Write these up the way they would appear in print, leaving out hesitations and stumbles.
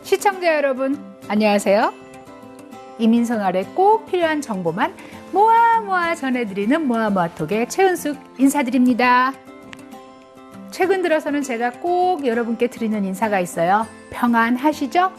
시청자 여러분, 안녕하세요. 이민생활에 꼭 필요한 정보만 모아 전해드리는 모아모아톡의 최은숙 인사드립니다. 최근 들어서는 제가 꼭 여러분께 드리는 인사가 있어요. 평안하시죠?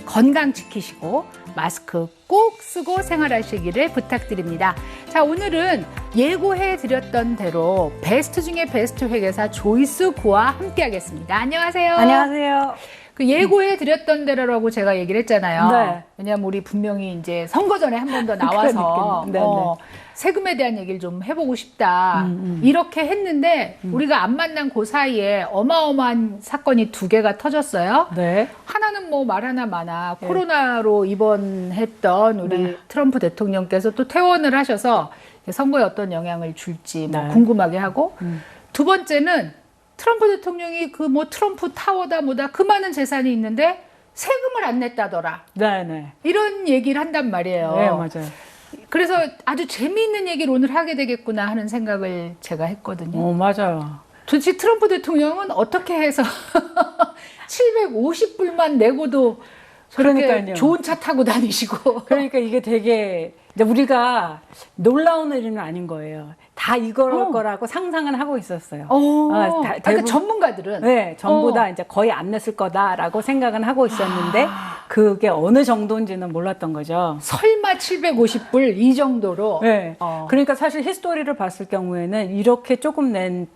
건강 지키시고 마스크 꼭 쓰고 생활하시기를 부탁드립니다. 자, 오늘은 예고해 드렸던 대로 베스트 중에 베스트 회계사 조이스 구와 함께 하겠습니다. 안녕하세요. 안녕하세요. 그 예고해 드렸던 대로라고 제가 얘기를 했잖아요. 네. 왜냐하면 우리 분명히 이제 선거 전에 한 번 더 나와서 네, 세금에 대한 얘기를 좀 해보고 싶다. 이렇게 했는데 우리가 안 만난 그 사이에 어마어마한 사건이 두 개가 터졌어요. 네. 하나는 뭐 말 하나 많아. 코로나로 입원했던 우리 트럼프 대통령께서 또 퇴원을 하셔서 선거에 어떤 영향을 줄지 뭐 궁금하게 하고, 두 번째는 트럼프 대통령이 그 뭐 트럼프 타워다 뭐다 그 많은 재산이 있는데 세금을 안 냈다더라. 네. 이런 얘기를 한단 말이에요. 네, 맞아요. 그래서 아주 재미있는 얘기를 오늘 하게 되겠구나 하는 생각을 제가 했거든요. 맞아요. 도대체 트럼프 대통령은 어떻게 해서 750불만 내고도 저렇게 그러니까요. 좋은 차 타고 다니시고. 그러니까 이게 되게 이제 우리가 놀라운 일은 아닌 거예요. 다 이걸 거라고 상상은 하고 있었어요. 그러니까 전문가들은 네, 전부 다 이제 거의 안 냈을 거다라고 생각은 하고 있었는데 그게 어느 정도인지는 몰랐던 거죠. 설마 750불 이 정도로. 네. 그러니까 사실 히스토리를 봤을 경우에는 이렇게 조금 낸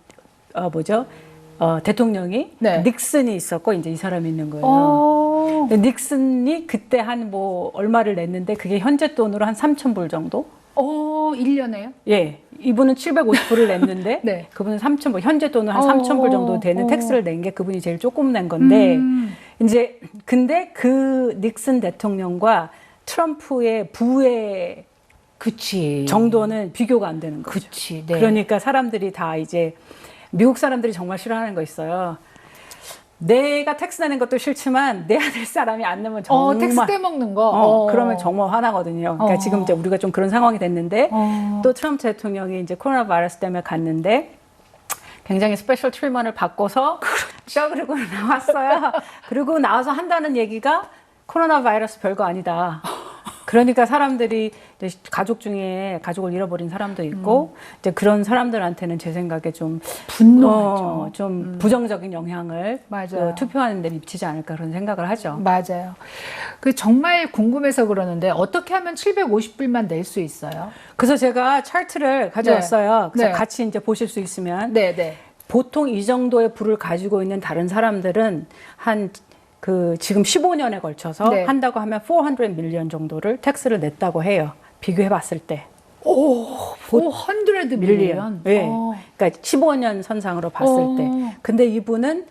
대통령이 닉슨이 있었고 이제 이 사람이 있는 거예요. 근데 닉슨이 그때 한 뭐 얼마를 냈는데 그게 현재 돈으로 한 3,000불 정도? 1년에요? 예. 이분은 750불을 냈는데 네. 그분은 3,000불, 현재 돈은 한 3,000불 정도 되는 텍스를 낸 게 그분이 제일 조금 낸 건데 이제 근데 그 닉슨 대통령과 트럼프의 부의 정도는 비교가 안 되는 거죠. 네. 그러니까 사람들이 다 이제 미국 사람들이 정말 싫어하는 거 있어요. 내가 텍스 내는 것도 싫지만 내야 될 사람이 안 내면 정말 텍스 떼먹는 거. 그러면 정말 화나거든요. 그러니까 지금 이제 우리가 좀 그런 상황이 됐는데 또 트럼프 대통령이 이제 코로나 바이러스 때문에 갔는데 굉장히 스페셜 트리트먼트를 받고서 그리고 나왔어요. 그리고 나와서 한다는 얘기가 코로나 바이러스 별거 아니다. 그러니까 사람들이 이제 가족 중에 가족을 잃어버린 사람도 있고 이제 그런 사람들한테는 제 생각에 좀 분노하죠. 좀 부정적인 영향을 투표하는 데 미치지 않을까 그런 생각을 하죠. 맞아요. 그 정말 궁금해서 그러는데 어떻게 하면 750불만 낼 수 있어요? 그래서 제가 차트를 가져왔어요. 그래서 네. 같이 이제 보실 수 있으면 네. 보통 이 정도의 부를 가지고 있는 다른 사람들은 지금 15년에 걸쳐서 한다고 하면 400 밀리언 정도를 텍스를 냈다고 해요. 비교해 봤을 때. 400 밀리언? 네. 그러니까 15년 선상으로 봤을 때. 근데 이분은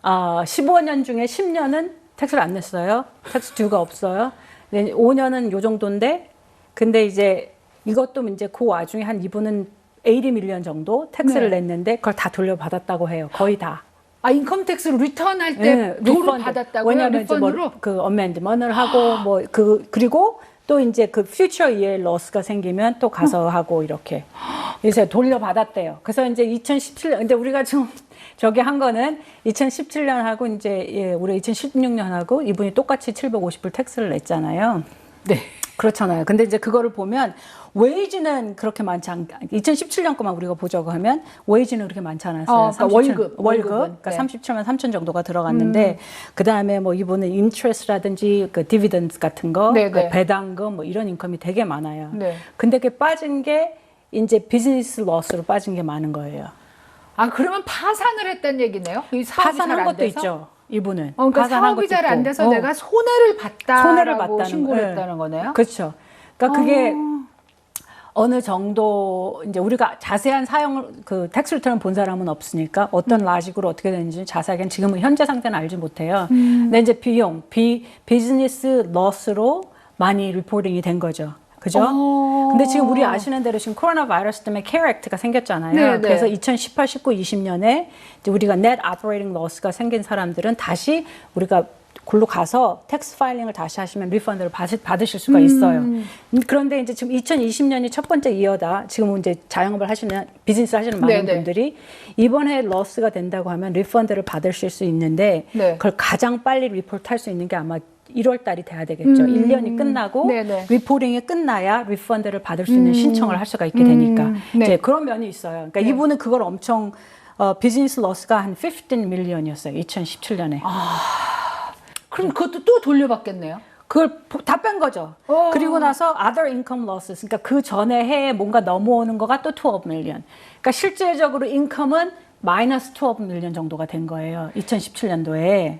15년 중에 10년은 텍스를 안 냈어요. 텍스 듀가 없어요. 5년은 요 정도인데 근데 이제 이것도 이제 그 와중에 이분은 80 밀리언 정도 텍스를 냈는데 그걸 다 돌려받았다고 해요. 거의 다. 인컴텍스로 리턴할 때 도로 받았다고요? 왜냐하면 이제 그 어멘드먼을 하고 그리고 또 이제 그 퓨처 이에 러스가 생기면 또 가서 하고 이렇게 이제 돌려받았대요. 그래서 이제 2017년 근데 우리가 좀 저기 한 거는 2017년하고 이제 우리 2016년하고 이분이 똑같이 750불 텍스를 냈잖아요. 네. 그렇잖아요. 근데 이제 그거를 보면 웨이지는 그렇게 많지 않게 2017년 거만 우리가 보자고 하면 웨이지는 그렇게 많지 않았어요. 그러니까 월급 그러니까 37만 3천 정도가 들어갔는데 그다음에 뭐 이분은 인트레스라든지 그 디비던드 같은 거, 그 배당금 뭐 이런 인컴이 되게 많아요. 근데 그게 빠진 게 이제 비즈니스 러스로 빠진 게 많은 거예요. 그러면 파산을 했다는 얘기네요? 파산한 것도 있죠. 이분은. 그러니까 사업이 잘 안 돼서 내가 손해를 봤다라고 신고를 했다는 거네요? 그렇죠. 그러니까 그게 어느 정도 이제 우리가 자세한 그 텍스 리턴을 본 사람은 없으니까 어떤 라식으로 어떻게 되는지 자세하게는 지금은 현재 상태는 알지 못해요. 근데 이제 비즈니스 러스로 많이 리포팅이 된 거죠. 그죠? 근데 지금 우리 아시는 대로 지금 코로나 바이러스 때문에 CARE Act가 생겼잖아요. 그래서 2018, 19, 20년에 이제 우리가 net operating loss가 생긴 사람들은 다시 우리가 골로 가서 텍스 파일링을 다시 하시면 리펀드를 받으실 수가 있어요. 그런데 이제 지금 2020년이 첫 번째 이어다. 지금 이제 자영업을 하시는 비즈니스 하시는 많은 분들이 이번 해에 러스가 된다고 하면 리펀드를 받으실 수 있는데 그걸 가장 빨리 리포트 할 수 있는 게 아마 1월 달이 돼야 되겠죠. 1년이 끝나고 네네. 리포팅이 끝나야 리펀드를 받을 수 있는 신청을 할 수가 있게 되니까 네. 이제 그런 면이 있어요. 그러니까 네. 이분은 그걸 엄청 비즈니스 로스가 한 15 밀리언이었어요. 2017년에. 그럼 그것도 또 돌려받겠네요. 그걸 다 뺀 거죠. 그리고 나서 other income losses. 그러니까 그 전에 해에 뭔가 넘어오는 거가 또 12 밀리언. 그러니까 실질적으로 인컴은 마이너스 12 밀리언 정도가 된 거예요. 2017년도에.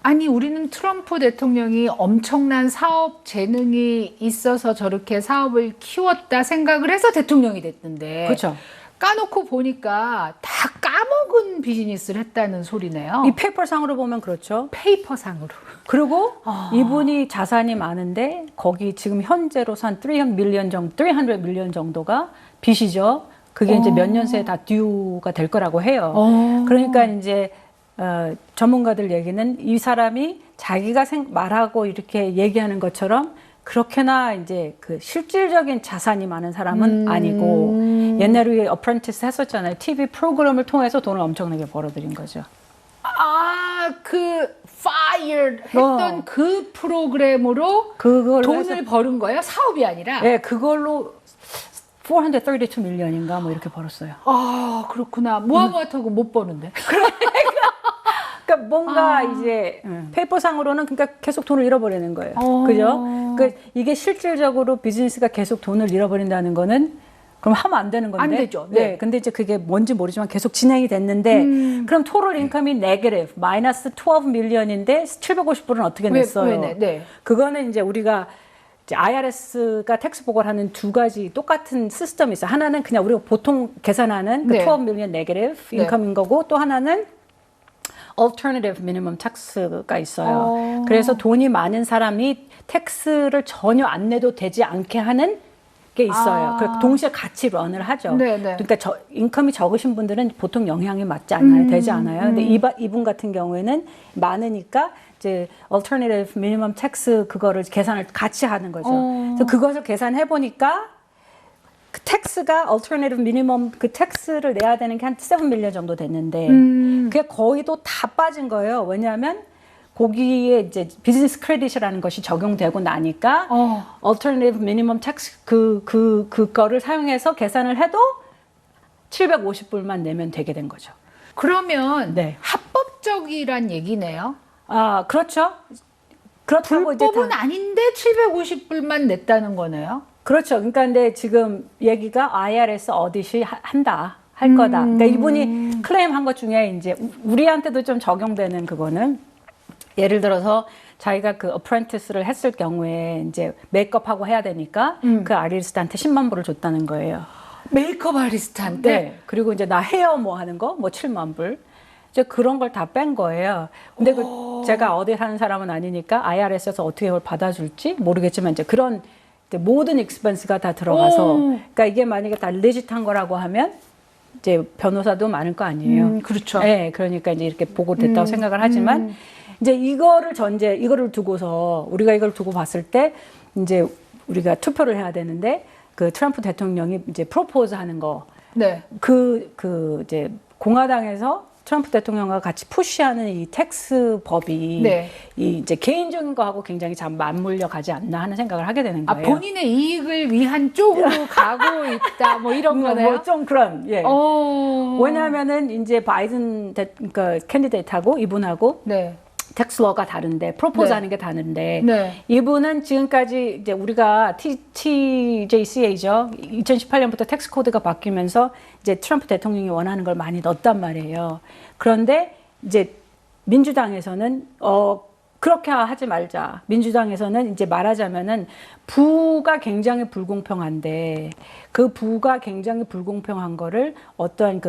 아니 우리는 트럼프 대통령이 엄청난 사업 재능이 있어서 저렇게 사업을 키웠다 생각을 해서 대통령이 됐는데 그렇죠. 까놓고 보니까 다 까먹은 비즈니스를 했다는 소리네요. 이 페이퍼상으로 보면 그렇죠. 페이퍼상으로. 그리고 이분이 자산이 많은데 거기 지금 현재로서 한 300 밀리언 정도가 빚이죠. 그게 이제 몇 년 새에 다 듀가 될 거라고 해요. 그러니까 이제 전문가들 얘기는 이 사람이 자기가 말하고 이렇게 얘기하는 것처럼 그렇게나 이제 그 실질적인 자산이 많은 사람은 아니고 옛날에 우리 어프렌티스 했었잖아요. TV 프로그램을 통해서 돈을 엄청나게 벌어들인 거죠. 그 fired 했던 그 프로그램으로 그걸 돈을 버는 거예요? 사업이 아니라? 네, 그걸로 432 밀리언인가 뭐 이렇게 벌었어요. 아, 그렇구나. 모아모아하고 못 버는데. 그러니까 뭔가 이제 페이퍼상으로는 그러니까 계속 돈을 잃어버리는 거예요. 그죠? 그러니까 이게 실질적으로 비즈니스가 계속 돈을 잃어버린다는 거는 그럼 하면 안 되는 건데. 안 되죠. 네. 네. 근데 이제 그게 뭔지 모르지만 계속 진행이 됐는데 그럼 토tal 인컴이 네거티브 마이너스 12 밀리언인데 750불은 어떻게 냈어요? 네. 그거는 이제 우리가 이제 IRS가 텍스 보고를 하는 두 가지 똑같은 시스템이 있어요. 하나는 그냥 우리가 보통 계산하는 그 네. 12 밀리언 네거티브 인컴인 거고 또 하나는 alternative minimum tax가 있어요. 그래서 돈이 많은 사람이 텍스를 전혀 안 내도 되지 않게 하는 게 있어요. 그 동시에 같이 런을 하죠. 네네. 그러니까 인컴이 적으신 분들은 보통 영향이 맞지 않아요. 되지 않아요. 근데 이분 같은 경우에는 많으니까 이제 alternative minimum tax 그거를 계산을 같이 하는 거죠. 그래서 그것을 계산해 보니까 그 텍스가 alternative minimum 그 텍스를 내야 되는 게 한 7 밀리언 정도 됐는데 그게 거의 또 다 빠진 거예요. 왜냐하면 거기에 이제 비즈니스 크레딧이라는 것이 적용되고 나니까 alternative minimum tax 그거를 사용해서 계산을 해도 750불만 내면 되게 된 거죠. 그러면 네. 합법적이란 얘기네요. 아, 그렇죠. 그렇다고 이제 불법은 아닌데 750불만 냈다는 거네요. 그렇죠. 그러니까 근데 지금 얘기가 IRS 어디시 한다. 할 거다. 그러니까 이분이 클레임한 것 중에 이제 우리한테도 좀 적용되는 그거는 예를 들어서 자기가 그 어프렌티스를 했을 경우에 이제 메이크업하고 해야 되니까 그 아리스트한테 10만 불을 줬다는 거예요. 메이크업 아리스트한테? 네. 그리고 이제 나 헤어 뭐 하는 거 뭐 7만 불. 이제 그런 걸 다 뺀 거예요. 근데 제가 어디 사는 사람은 아니니까 IRS에서 어떻게 그걸 받아줄지 모르겠지만 이제 그런 이제 모든 익스펜스가 다 들어가서 그러니까 이게 만약에 다 리짓한 거라고 하면 이제 변호사도 많을 거 아니에요. 그렇죠. 네, 그러니까 이제 이렇게 보고됐다고 생각을 하지만 이제 이거를 두고서 우리가 이걸 두고 봤을 때 이제 우리가 투표를 해야 되는데 그 트럼프 대통령이 이제 프로포즈 하는 거. 네. 이제 공화당에서 트럼프 대통령과 같이 푸시하는 이 텍스 법이 네. 이 이제 개인적인 거하고 굉장히 잘 맞물려 가지 않나 하는 생각을 하게 되는 거예요. 본인의 이익을 위한 쪽으로 가고 있다. 뭐 이런 거네요. 뭐 좀 그런. 예. 왜냐하면은 이제 바이든 그러니까 캔디데이트하고 이분하고 네. 텍스 러가 다른데 프로포즈 네. 하는 게 다른데 네. 이분은 지금까지 이제 우리가 TJCA죠. 2018년부터 텍스 코드가 바뀌면서 이제 트럼프 대통령이 원하는 걸 많이 넣었단 말이에요. 그런데 이제 민주당에서는 그렇게 하지 말자. 민주당에서는 이제 말하자면은 부가 굉장히 불공평한데 그 부가 굉장히 불공평한 거를 어떠한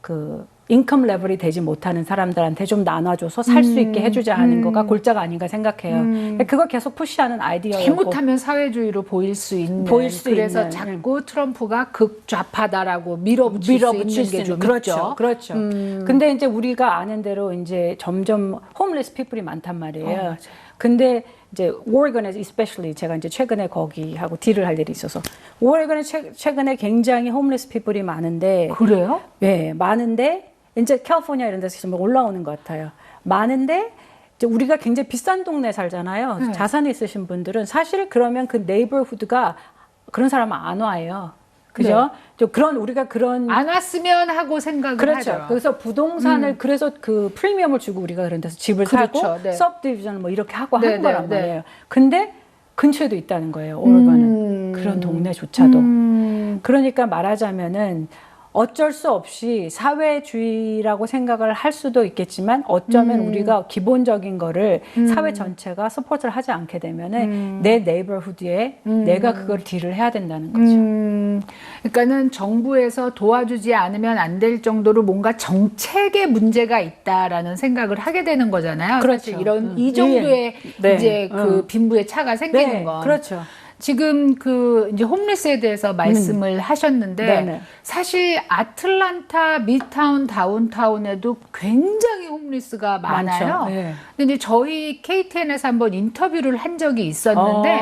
그 인컴 레벨이 되지 못하는 사람들한테 좀 나눠줘서 살 수 있게 해주자 하는 거가 골자가 아닌가 생각해요. 그걸 계속 푸시하는 아이디어였고. 잘못하면 사회주의로 보일 수 있는. 그래서 자꾸 트럼프가 극좌파다라고 밀어붙일 수 있는 게 좀 있죠. 그렇죠. 근데 이제 우리가 아는 대로 이제 점점 홈리스 피플이 많단 말이에요. 근데 이제 오레곤에서 especially 제가 이제 최근에 거기하고 딜을 할 일이 있어서 오레곤에 최근에 굉장히 홈리스 피플이 많은데. 그래요? 네, 많은데 이제 캘리포니아 이런 데서 좀 올라오는 것 같아요. 많은데 이제 우리가 굉장히 비싼 동네 살잖아요. 네. 자산이 있으신 분들은 사실 그러면 그 네이버후드가 그런 사람은 안 와요. 그죠? 좀 그런 우리가 그런 안 왔으면 하고 생각을 그렇죠. 하죠. 그래서 부동산을 그래서 그 프리미엄을 주고 우리가 그런 데서 집을 그렇죠. 사고 네. 서브디비전 뭐 이렇게 하고 네, 하는 거란 네, 네. 말이에요. 근데 근처에도 있다는 거예요. 오레건은 그런 동네조차도. 그러니까 말하자면은 어쩔 수 없이 사회주의라고 생각을 할 수도 있겠지만 어쩌면 우리가 기본적인 거를 사회 전체가 서포트를 하지 않게 되면은 내 네이버후드에 내가 그걸 딜을 해야 된다는 거죠. 그러니까는 정부에서 도와주지 않으면 안 될 정도로 뭔가 정책에 문제가 있다라는 생각을 하게 되는 거잖아요. 그렇죠. 사실 이런 이 정도의 네. 이제 그 빈부의 차가 생기는 네, 건. 그렇죠. 지금 그 이제 홈리스에 대해서 말씀을 하셨는데 네네. 사실 아틀란타 미드타운 다운타운에도 굉장히 홈리스가 많아요. 많죠. 예. 근데 이제 저희 KTN에서 한번 인터뷰를 한 적이 있었는데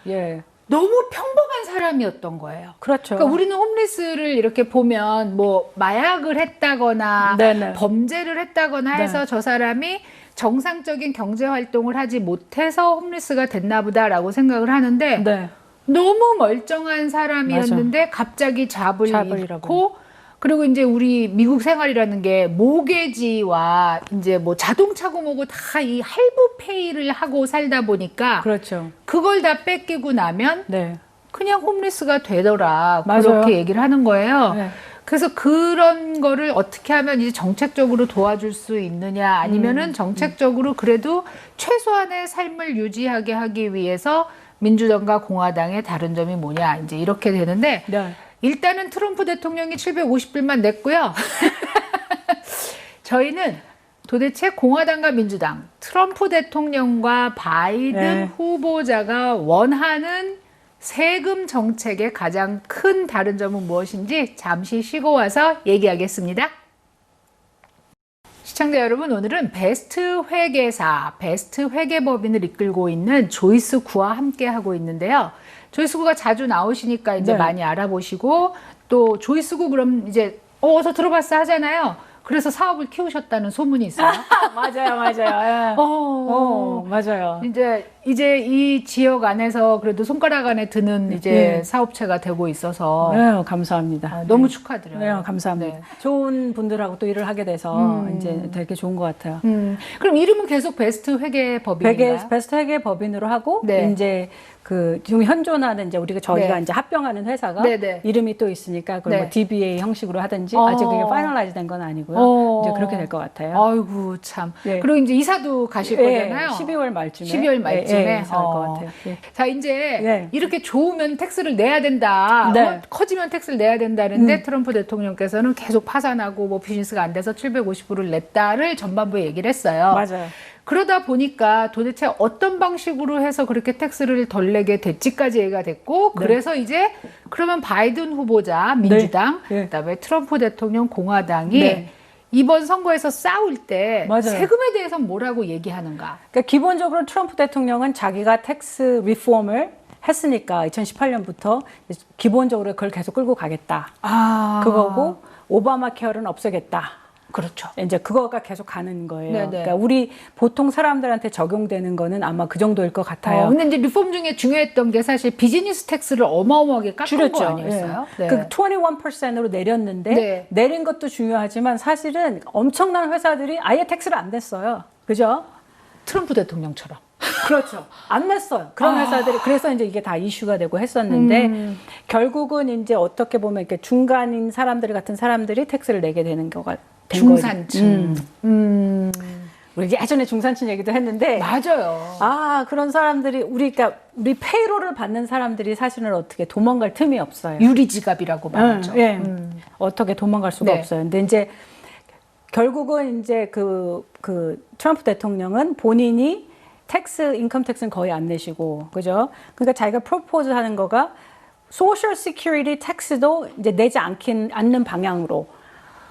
예. 너무 평범한 사람이었던 거예요. 그렇죠. 그러니까 우리는 홈리스를 이렇게 보면 뭐 마약을 했다거나 네네. 범죄를 했다거나 해서 저 사람이 정상적인 경제 활동을 하지 못해서 홈리스가 됐나 보다라고 생각을 하는데 네. 너무 멀쩡한 사람이었는데 갑자기 잡을 잃고 그리고 이제 우리 미국 생활이라는 게 모게지와 이제 뭐 자동차고 뭐고 다 이 할부페이를 하고 살다 보니까 그렇죠. 그걸 다 뺏기고 나면 네. 그냥 홈리스가 되더라. 맞아요. 그렇게 얘기를 하는 거예요. 네. 그래서 그런 거를 어떻게 하면 이제 정책적으로 도와줄 수 있느냐 아니면은 정책적으로 그래도 최소한의 삶을 유지하게 하기 위해서 민주당과 공화당의 다른 점이 뭐냐 이제 이렇게 되는데 네. 일단은 트럼프 대통령이 750불만 냈고요. 저희는 도대체 공화당과 민주당, 트럼프 대통령과 바이든 후보자가 원하는 세금 정책의 가장 큰 다른 점은 무엇인지 잠시 쉬고 와서 얘기하겠습니다. 시청자 여러분, 오늘은 베스트 회계사, 베스트 회계법인을 이끌고 있는 조이스 구와 함께 하고 있는데요. 조이스 구가 자주 나오시니까 이제 많이 알아보시고 또 조이스 구 그럼 이제 어서 들어봤어 하잖아요. 그래서 사업을 키우셨다는 소문이 있어요. 맞아요. 맞아요. 이제 이 지역 안에서 그래도 손가락 안에 드는 이제 사업체가 되고 있어서 네, 감사합니다. 너무 축하드려요. 네, 감사합니다. 네. 좋은 분들하고 또 일을 하게 돼서 이제 되게 좋은 것 같아요. 그럼 이름은 계속 베스트 회계법인인가요? 베스트 회계법인으로 하고 네. 이제 그 지금 현존하는 이제 저희가 네. 이제 합병하는 회사가 네. 이름이 또 있으니까 그걸 네. 뭐 DBA 형식으로 하든지 어. 아직 그게 파이널라이즈 된 건 아니고요. 이제 그렇게 될 것 같아요. 아이고 참. 네. 그리고 이제 이사도 가실 거잖아요. 12월 말쯤에. 12월 말쯤에 이사 갈 것 같아요. 예. 자 이제 네. 이렇게 좋으면 텍스를 내야 된다. 네. 커지면 텍스를 내야 된다는데 트럼프 대통령께서는 계속 파산하고 뭐 비즈니스가 안 돼서 750불을 냈다를 전반부에 얘기를 했어요. 맞아요. 그러다 보니까 도대체 어떤 방식으로 해서 그렇게 텍스를 덜 내게 됐지까지 얘기가 됐고 그래서 이제 그러면 바이든 후보자 민주당 그다음에 트럼프 대통령 공화당이 이번 선거에서 싸울 때 세금에 대해서 뭐라고 얘기하는가? 그러니까 기본적으로 트럼프 대통령은 자기가 텍스 리폼을 했으니까 2018년부터 기본적으로 그걸 계속 끌고 가겠다. 그거고 오바마 케어는 없애겠다. 그렇죠. 이제 그거가 계속 가는 거예요. 네네. 그러니까 우리 보통 사람들한테 적용되는 거는 아마 그 정도일 것 같아요. 근데 이제 리폼 중에 중요했던 게 사실 비즈니스 텍스를 어마어마하게 깎은 줄였죠. 거 아니었어요? 네. 그 21%로 내렸는데 네. 내린 것도 중요하지만 사실은 엄청난 회사들이 아예 텍스를 안 냈어요. 그죠? 트럼프 대통령처럼. 그렇죠. 안 냈어요. 그런 회사들이. 그래서 이제 이게 다 이슈가 되고 했었는데, 결국은 이제 어떻게 보면 이렇게 중간인 사람들 같은 사람들이 텍스를 내게 되는 거가 된 중산층. 우리 예전에 중산층 얘기도 했는데, 맞아요. 그런 사람들이 우리 페이로를 받는 사람들이 사실은 어떻게 도망갈 틈이 없어요. 유리지갑이라고 말하죠. 어떻게 도망갈 수가 없어요. 근데 이제 결국은 이제 그 트럼프 대통령은 본인이 인컴 텍스는 거의 안 내시고, 그죠? 그러니까 자기가 프로포즈 하는 거가 소셜 시큐리티 텍스도 이제 내지 않는 방향으로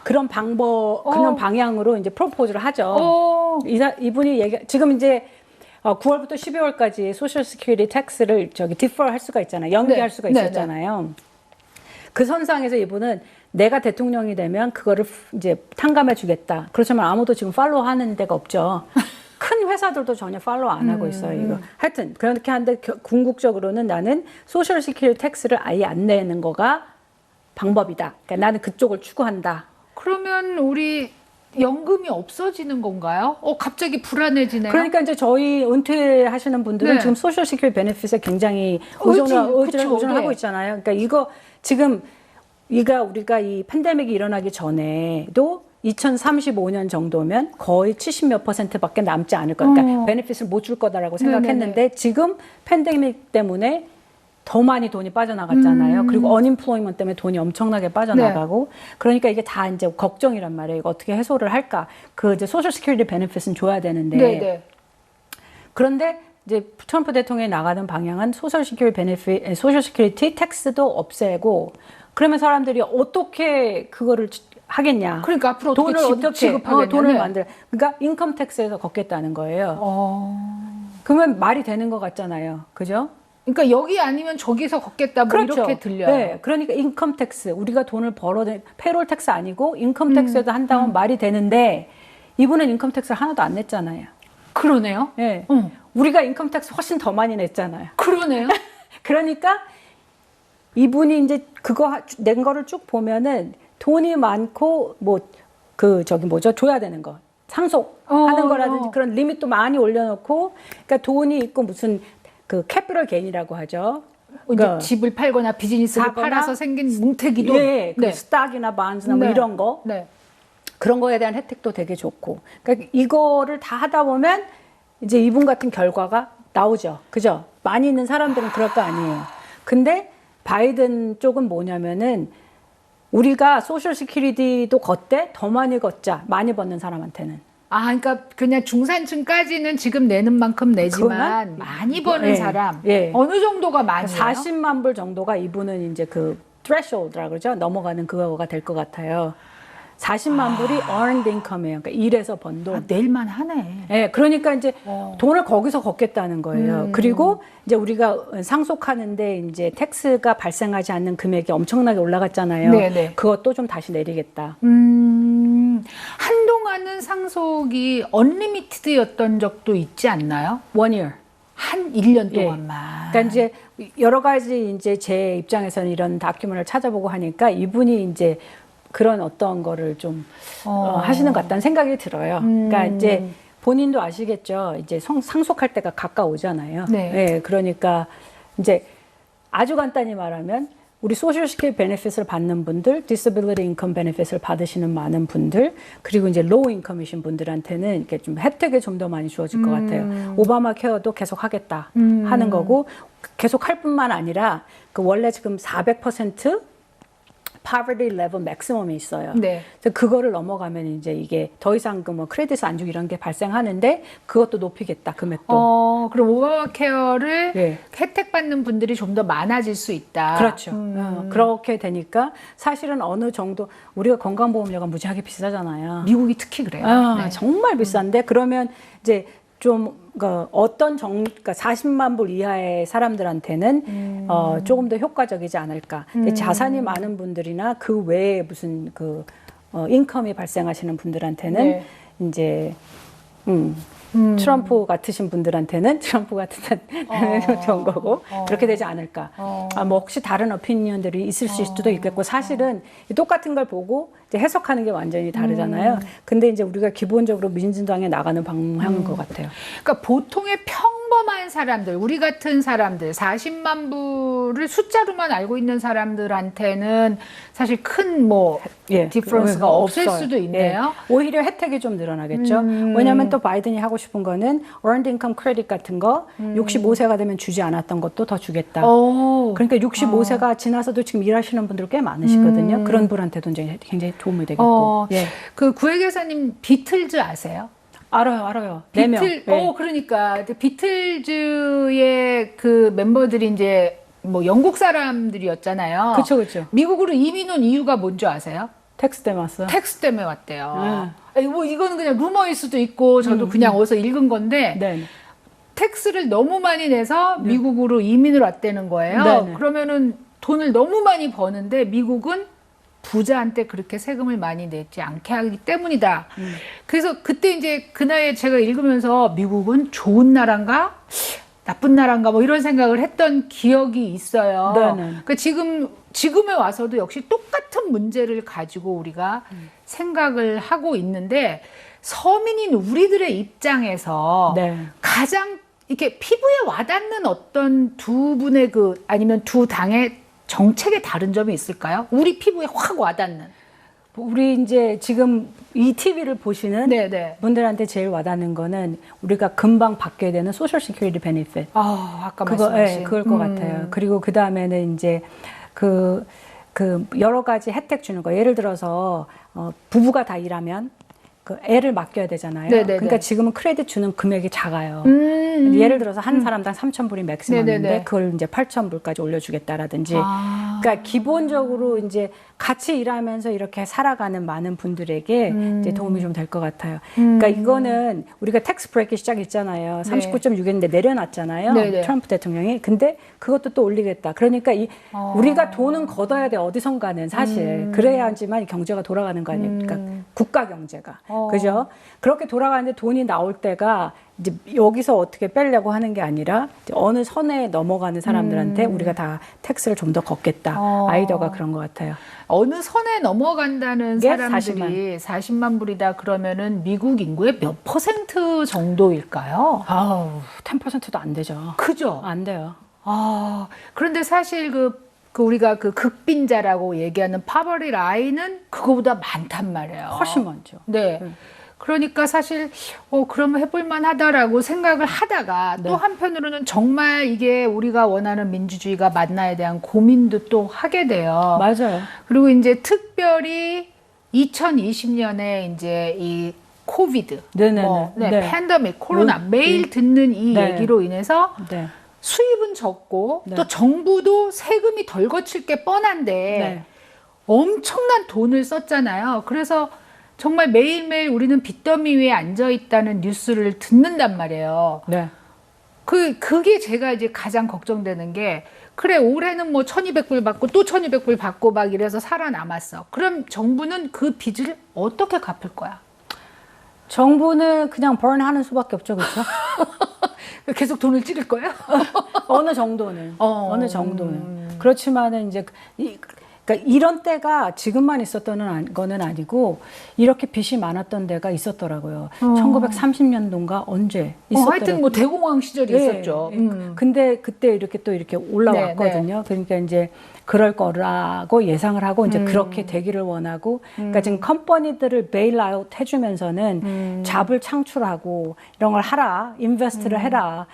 그런 방향으로 이제 프로포즈를 하죠. 이분이 지금 이제 9월부터 12월까지 소셜 시큐리티 텍스를 디퍼 할 수가 있잖아요. 연기할 수가 있었잖아요. 그 선상에서 이분은 내가 대통령이 되면 그거를 이제 탕감해 주겠다. 그렇지만 아무도 지금 팔로우 하는 데가 없죠. 큰 큰 회사들도 전혀 팔로우 안 하고 있어요. 이거 하여튼 그렇게 하는데 궁극적으로는 나는 소셜 시큐리티 텍스를 아예 안 내는 거가 방법이다. 그러니까 나는 그쪽을 추구한다. 그러면 우리 연금이 없어지는 건가요? 갑자기 불안해지네요. 그러니까 이제 저희 은퇴하시는 분들은 네. 지금 소셜 시큐리티 베네핏에 굉장히 그쵸. 의존하고 네. 있잖아요. 그러니까 이거 지금 우리가 이 팬데믹이 일어나기 전에도 2035년 정도면 거의 70몇 %밖에 남지 않을 거야. 그러니까 베네핏을 못 줄 거다라고 생각했는데 지금 팬데믹 때문에 더 많이 돈이 빠져나갔잖아요. 그리고 어닝플로이먼트 때문에 돈이 엄청나게 빠져나가고 그러니까 이게 다 이제 걱정이란 말이에요. 이거 어떻게 해소를 할까? 그 이제 소셜 시큐리티 베네핏은 줘야 되는데 네네. 그런데 이제 트럼프 대통령이 나가는 방향은 소셜 시큐리티 텍스도 없애고 그러면 사람들이 어떻게 그거를 하겠냐? 그러니까 앞으로 돈을 어떻게 지급하겠냐? 돈을 네. 만들? 그러니까 인컴 텍스에서 걷겠다는 거예요. 그러면 말이 되는 것 같잖아요, 그죠? 그러니까 여기 아니면 저기서 걷겠다 뭐 그렇죠. 이렇게 들려요. 네, 그러니까 인컴 텍스 우리가 돈을 페이롤 텍스 아니고 인컴 텍스에도 한다면 말이 되는데 이분은 인컴 텍스를 하나도 안 냈잖아요. 그러네요. 네. 우리가 인컴 텍스 훨씬 더 많이 냈잖아요. 그러네요. 그러니까 이분이 이제 그거 낸 거를 쭉 보면은 돈이 많고 줘야 되는 거 상속하는 거라든지 그런 리밋도 많이 올려놓고 그러니까 돈이 있고 무슨 그 캐피털 게인이라고 하죠. 이제 집을 팔거나 비즈니스를 사거나, 팔아서 생긴 뭉태기도. 예, 그 네. 스탁이나 반즈나 뭐 네. 이런 거 네. 그런 거에 대한 혜택도 되게 좋고 그러니까 이거를 다 하다 보면 이제 이분 같은 결과가 나오죠. 그죠? 많이 있는 사람들은 그럴 거 아니에요. 근데 바이든 쪽은 뭐냐면은 우리가 소셜 시큐리티도 걷되 더 많이 걷자. 많이 받는 사람한테는. 그러니까 그냥 중산층까지는 지금 내는 만큼 내지만 그러면 많이 버는 예, 사람 예. 어느 정도가 많이에요? 40만 불 정도가 이분은 이제 그 threshold라고 그러죠. 넘어가는 그거가 될 것 같아요. 40만 불이 earned income예요. 그러니까 일해서 번 돈. 낼만 하네. 네, 그러니까 이제 돈을 거기서 걷겠다는 거예요. 그리고 이제 우리가 상속하는데 이제 텍스가 발생하지 않는 금액이 엄청나게 올라갔잖아요. 네네. 그것도 좀 다시 내리겠다. 한동안은 상속이 언리미티드였던 적도 있지 않나요? 1 year. 한 1년 예. 동안만. 그러니까 이제 여러 가지 이제 제 입장에서는 이런 다큐멘을 찾아보고 하니까 이분이 이제 그런 어떤 거를 좀 하시는 것 같다는 생각이 들어요. 그러니까 이제 본인도 아시겠죠. 이제 상속할 때가 가까우잖아요. 네. 네, 그러니까 이제 아주 간단히 말하면 우리 소셜 시큐리티 베네핏을 받는 분들, 디서빌리티 인컴 베네핏을 받으시는 많은 분들, 그리고 이제 로우 인컴이신 분들한테는 이렇게 좀 혜택이 좀 더 많이 주어질 것 같아요. 오바마 케어도 계속 하겠다 하는 거고, 계속 할 뿐만 아니라 그 원래 지금 400% poverty level maximum이 있어요. 네. 그래서 그거를 넘어가면 이제 이게 더 이상 그 뭐 크레딧 안 주고 이런 게 발생하는데 그것도 높이겠다 금액도. 그럼 오바마 케어를 예. 혜택 받는 분들이 좀 더 많아질 수 있다. 그렇죠. 그렇게 되니까 사실은 어느 정도 우리가 건강보험료가 무지하게 비싸잖아요. 미국이 특히 그래요. 네. 정말 비싼데 그러면 이제 좀 그러니까 40만 불 이하의 사람들한테는 조금 더 효과적이지 않을까. 근데 자산이 많은 분들이나 그 외에 무슨 인컴이 발생하시는 분들한테는 네. 이제 트럼프 같으신 분들한테는 트럼프 같은 좋은 거고 그렇게 되지 않을까. 뭐 혹시 다른 오피니언들이 있을 수도 있겠고 사실은 똑같은 걸 보고 이제 해석하는 게 완전히 다르잖아요. 근데 이제 우리가 기본적으로 민주당에 나가는 방향인 것 같아요. 그러니까 보통의 평범한 사람들, 우리 같은 사람들, 40만 불을 숫자로만 알고 있는 사람들한테는 사실 큰 디퍼런스가 없을 수도 있네요. 예. 오히려 혜택이 좀 늘어나겠죠. 왜냐하면 또 바이든이 하고 싶은 거는 earned income credit 같은 거 65세가 되면 주지 않았던 것도 더 주겠다. 그러니까 65세가 지나서도 지금 일하시는 분들 꽤 많으시거든요. 그런 분한테도 이제 굉장히 도움이 되겠고. 예. 그 구혜계사님 비틀즈 아세요? 알아요. 4명. 그러니까 비틀즈의 그 멤버들이 이제 뭐 영국 사람들이었잖아요. 그렇죠. 미국으로 이민 온 이유가 뭔지 아세요? 텍스 때문에 왔어요. 텍스 때문에 왔대요. 뭐 이거는 그냥 루머일 수도 있고 저도 그냥 어디서 읽은 건데 네. 텍스를 너무 많이 내서 미국으로 이민을 왔다는 거예요. 네네. 그러면은 돈을 너무 많이 버는데 미국은 부자한테 그렇게 세금을 많이 내지 않게 하기 때문이다. 그래서 그때 이제 그 나이에 제가 읽으면서 미국은 좋은 나라인가? 나쁜 나라인가? 뭐 이런 생각을 했던 기억이 있어요. 그러니까 지금에 와서도 역시 똑같은 문제를 가지고 우리가 생각을 하고 있는데 서민인 우리들의 입장에서 네. 가장 이렇게 피부에 와닿는 어떤 두 분의 아니면 두 당의 정책의 다른 점이 있을까요? 우리 피부에 확 와닿는. 우리 이제 지금 이 TV를 보시는 네네. 분들한테 제일 와닿는 거는 우리가 금방 받게 되는 소셜 시큐리티 베니핏. 아까 그거, 말씀하신. 그걸 것 같아요. 그리고 그 다음에는 이제 그 여러 가지 혜택 주는 거. 예를 들어서 부부가 다 일하면 그 애를 맡겨야 되잖아요. 네네네. 그러니까 지금은 크레딧 주는 금액이 작아요. 예를 들어서 한 사람당 3,000불이 맥시멈인데 네네네. 그걸 이제 8,000불까지 올려주겠다라든지. 그러니까 기본적으로 이제 같이 일하면서 이렇게 살아가는 많은 분들에게 이제 도움이 좀 될 것 같아요. 그러니까 이거는 우리가 텍스 브레이크 시작했잖아요. 39.6인데 내려놨잖아요. 네네. 트럼프 대통령이. 근데 그것도 또 올리겠다. 그러니까 우리가 돈은 걷어야 돼. 어디선가는 사실. 그래야지만 경제가 돌아가는 거 아닙니까? 국가 경제가. 그죠? 그렇게 돌아가는데 돈이 나올 때가 이제 여기서 어떻게 빼려고 하는 게 아니라 이제 어느 선에 넘어가는 사람들한테 우리가 다 텍스를 좀 더 걷겠다. 아이디어가 그런 것 같아요. 어느 선에 넘어간다는 게 사람들이 40만 불이다 그러면은 미국 인구의 몇 퍼센트 정도일까요? 아우, 10%도 안 되죠. 그죠? 안 돼요. 그런데 사실 우리가 극빈자라고 얘기하는 파버리 라인은 그거보다 많단 말이에요. 훨씬 많죠. 네. 그러니까 사실 그러면 해볼만 하다라고 생각을 하다가 또 한편으로는 정말 이게 우리가 원하는 민주주의가 맞나에 대한 고민도 또 하게 돼요. 맞아요. 그리고 이제 특별히 2020년에 이제 이 코비드, 네네네. 팬데믹, 코로나 매일 듣는 이 네. 얘기로 인해서 네. 수입은 적고 네. 또 정부도 세금이 덜 거칠 게 뻔한데 네. 엄청난 돈을 썼잖아요. 그래서 정말 매일매일 우리는 빚더미 위에 앉아 있다는 뉴스를 듣는단 말이에요. 네. 그게 제가 이제 가장 걱정되는 게, 그래, 올해는 뭐 1,200불 받고 또 1,200불 받고 막 이래서 살아남았어. 그럼 정부는 그 빚을 어떻게 갚을 거야? 정부는 그냥 버는하는 수밖에 없죠, 그렇죠? 계속 돈을 찍을 거예요? 어느 정도는. 어느 정도는. 그렇지만은 이제 그러니까 이런 때가 지금만 있었던 거는 아니고 이렇게 빚이 많았던 데가 있었더라고요. 1930년도인가 언제 있었더라고요. 하여튼 뭐 대공황 시절이 있었죠. 근데 그때 이렇게 또 이렇게 올라왔거든요. 그러니까 이제 그럴 거라고 예상을 하고 이제 그렇게 되기를 원하고, 그러니까 지금 컴퍼니들을 베일아웃 해주면서는 잡을 창출하고 이런 걸 하라, 인베스트를 해라,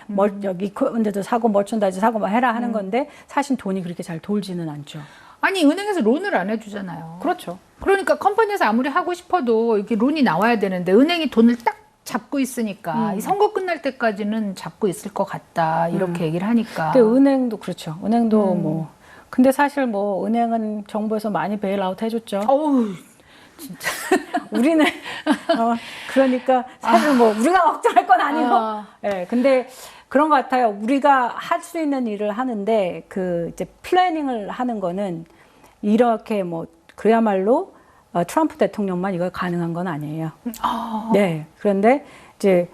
여기 이퀄먼트도 사고 머천다이즈 사고 막 해라 하는 건데 사실 돈이 그렇게 잘 돌지는 않죠. 아니, 은행에서 론을 안 해주잖아요. 그렇죠. 그러니까 컴퍼니에서 아무리 하고 싶어도 이렇게 론이 나와야 되는데 은행이 돈을 딱 잡고 있으니까 이 선거 끝날 때까지는 잡고 있을 것 같다 이렇게 얘기를 하니까. 근데 은행도 그렇죠. 은행도 뭐 근데 사실 뭐 은행은 정부에서 많이 베일아웃 해줬죠. 어우, 진짜 우리는 그러니까 사실 뭐 우리가 걱정할 건 아니고. 예. 근데 그런 것 같아요. 우리가 할 수 있는 일을 하는데 이제 플래닝을 하는 거는 이렇게 뭐 그야말로 트럼프 대통령만 이걸 가능한 건 아니에요. 네. 그런데 이제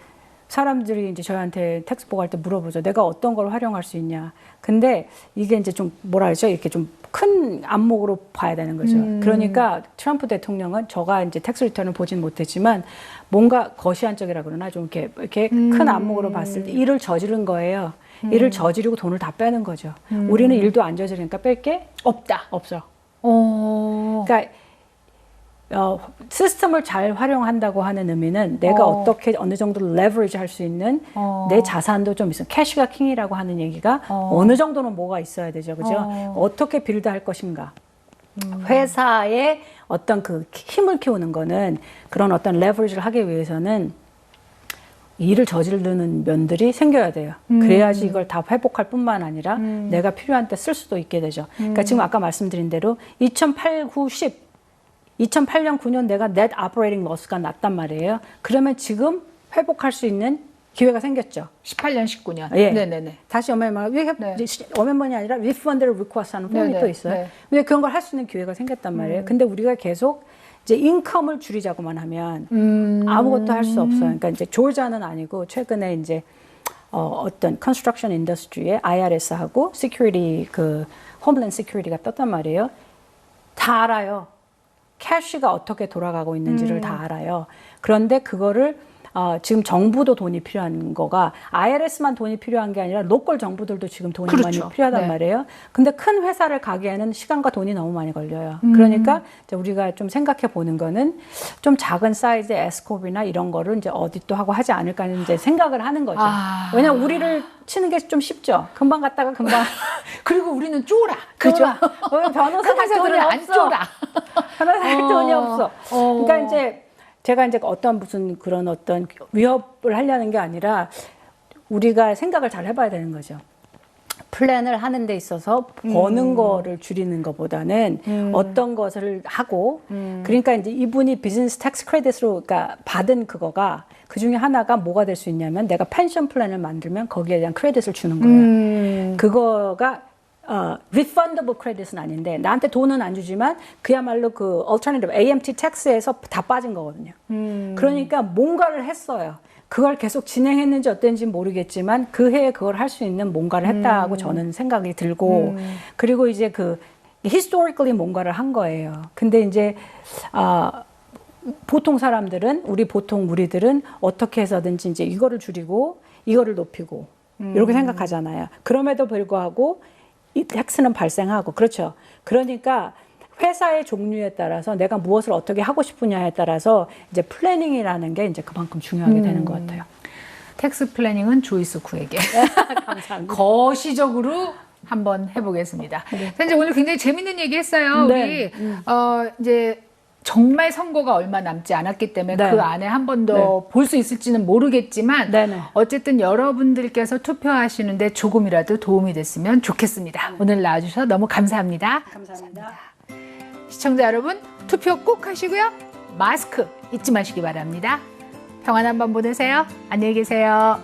사람들이 이제 저희한테 텍스 보고할 때 물어보죠. 내가 어떤 걸 활용할 수 있냐. 근데 이게 이제 좀 뭐라 그러죠? 이렇게 좀 큰 안목으로 봐야 되는 거죠. 그러니까 트럼프 대통령은 저가 이제 텍스 리턴을 보진 못했지만 뭔가 거시안적이라 그러나 좀 이렇게 큰 안목으로 봤을 때 일을 저지른 거예요. 일을 저지르고 돈을 다 빼는 거죠. 우리는 일도 안 저지르니까 뺄 게 없어. 그러니까 시스템을 잘 활용한다고 하는 의미는 내가 어떻게 어느 정도 레버리지 할 수 있는 내 자산도 좀 있어. 캐시가 킹이라고 하는 얘기가 어느 정도는 뭐가 있어야 되죠. 그죠? 어떻게 빌드할 것인가. 회사의 어떤 그 힘을 키우는 거는 그런 어떤 레버리지를 하기 위해서는 일을 저지르는 면들이 생겨야 돼요. 그래야지 이걸 다 회복할 뿐만 아니라 내가 필요한 때 쓸 수도 있게 되죠. 그러니까 지금 아까 말씀드린 대로 2008, 9년 내가 net operating loss가 났단 말이에요. 그러면 지금 회복할 수 있는 기회가 생겼죠. 18년, 19년. 예. 네네네. 다시 어메이먼, 네. 어메이먼이 아니라 리펀드를 리퀘스트 하는 폼이 네네. 또 있어요. 네. 근데 그런 걸 할 수 있는 기회가 생겼단 말이에요. 근데 우리가 계속 이제 인컴을 줄이자고만 하면 아무것도 할 수 없어요. 그러니까 이제 조지아는 아니고 최근에 이제 어떤 컨스트럭션 인더스트리에 IRS하고 시큐리티 그 홈랜드 시큐리티가 떴단 말이에요. 다 알아요. 캐시가 어떻게 돌아가고 있는지를 다 알아요. 그런데 그거를 지금 정부도 돈이 필요한 거가 IRS만 돈이 필요한 게 아니라 로컬 정부들도 지금 돈이 그렇죠. 많이 필요하단 네. 말이에요. 근데 큰 회사를 가기에는 시간과 돈이 너무 많이 걸려요. 그러니까 이제 우리가 좀 생각해 보는 거는 좀 작은 사이즈의 에스코비나 이런 거를 이제 어디또 하고 하지 않을까 하는 이제 생각을 하는 거죠. 왜냐면 우리를 치는 게 좀 쉽죠. 금방 갔다가 금방. 그리고 우리는 쫄아. 그죠? 변호사 할 돈이 회사들은 안 없어. 쫄아. 변호사 할 돈이 없어. 그러니까 이제 제가 이제 어떤 무슨 그런 어떤 위협을 하려는 게 아니라 우리가 생각을 잘 해봐야 되는 거죠. 플랜을 하는 데 있어서 버는 거를 줄이는 것보다는 어떤 것을 하고 그러니까 이제 이분이 비즈니스 텍스 크레딧으로 그러니까 받은 그거가 그 중에 하나가 뭐가 될 수 있냐면 내가 펜션 플랜을 만들면 거기에 대한 크레딧을 주는 거예요. 그거가 refundable credit은 아닌데 나한테 돈은 안 주지만 그야말로 그 alternative AMT tax에서 다 빠진 거거든요. 그러니까 뭔가를 했어요. 그걸 계속 진행했는지 어땠는지 모르겠지만 그 해에 그걸 할 수 있는 뭔가를 했다고 저는 생각이 들고 그리고 이제 그 historically 뭔가를 한 거예요. 근데 이제 보통 사람들은 우리들은 어떻게 해서든지 이제 이거를 줄이고 이거를 높이고 이렇게 생각하잖아요. 그럼에도 불구하고 이 텍스는 발생하고 그렇죠. 그러니까 회사의 종류에 따라서 내가 무엇을 어떻게 하고 싶으냐에 따라서 이제 플래닝이라는 게 이제 그만큼 중요하게 되는 것 같아요. 텍스 플래닝은 조이스 쿠에게 감사합니다. 거시적으로 한번 해보겠습니다. 자, 이제 오늘 굉장히 재밌는 얘기했어요. 네. 우리 이제 정말 선거가 얼마 남지 않았기 때문에 네. 그 안에 한 번 더 볼 수 있을지는 모르겠지만 네네. 어쨌든 여러분들께서 투표하시는데 조금이라도 도움이 됐으면 좋겠습니다. 오늘 나와주셔서 너무 감사합니다. 감사합니다. 시청자 여러분 투표 꼭 하시고요. 마스크 잊지 마시기 바랍니다. 평안한 밤 보내세요. 안녕히 계세요.